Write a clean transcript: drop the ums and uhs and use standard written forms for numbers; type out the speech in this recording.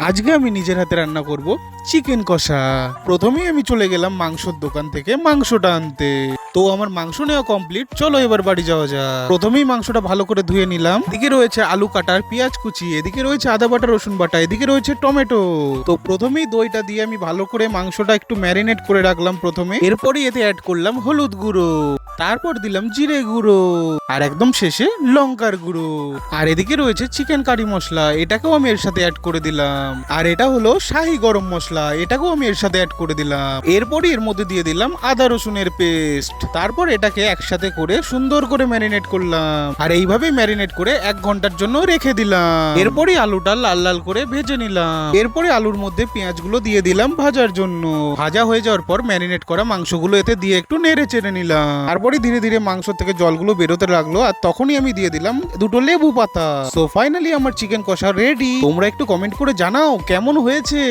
আজকে আমি নিজের হাতে রান্না করব চিকেন কষা। প্রথমেই আমি চলে গেলাম মাংসের দোকান থেকে মাংসটা আনতে। তো আমার মাংস নেওয়া কমপ্লিট, চলো এবার বাড়ি যাওয়া যাক। প্রথমেই মাংসটা ভালো করে ধুয়ে নিলাম। এদিকে রয়েছে আলু কাটার, পেঁয়াজ কুচি, এদিকে রয়েছে আদা বাটা, রসুন বাটা, এদিকে রয়েছে টমেটো। তো প্রথমেই দইটা দিয়ে আমি ভালো করে মাংসটা একটু ম্যারিনেট করে রাখলাম প্রথমে। এরপরই এতে অ্যাড করলাম হলুদ গুঁড়ো, তারপর দিলাম জিরে গুঁড়ো, আর একদম শেষে লঙ্কার গুঁড়ো। আর এদিকে রয়েছে চিকেন কারি মশলা, এটাকেও আমি এর সাথে অ্যাড করে দিলাম। আর এটা হলো শাহি গরম মশলা, এটাকেও আমি এর সাথে অ্যাড করে দিলাম। এরপরই এর মধ্যে দিয়ে দিলাম আদা রসুনের পেস্ট। তারপর এটাকে একসাথে করে সুন্দর করে ম্যারিনেট করলাম। আর এইভাবে ম্যারিনেট করে 1 ঘন্টার জন্য রেখে দিলাম। এরপরই আলুটা লাল লাল করে ভেজে নিলাম। এরপরে আলুর মধ্যে পেঁয়াজগুলো দিয়ে দিলাম ভাজার জন্য। ভাজা হয়ে যাওয়ার পর ম্যারিনেট করা মাংসগুলো এতে দিয়ে একটু নেড়ে চেড়ে নিলাম। তারপরে ধীরে ধীরে মাংস থেকে জলগুলো বেরোতে লাগলো, আর তখনই আমি দিয়ে দিলাম 2টো লেবু পাতা। সো ফাইনালি আমার চিকেন কষা রেডি। তোমরা একটু কমেন্ট করে জানাও কেমন হয়েছে।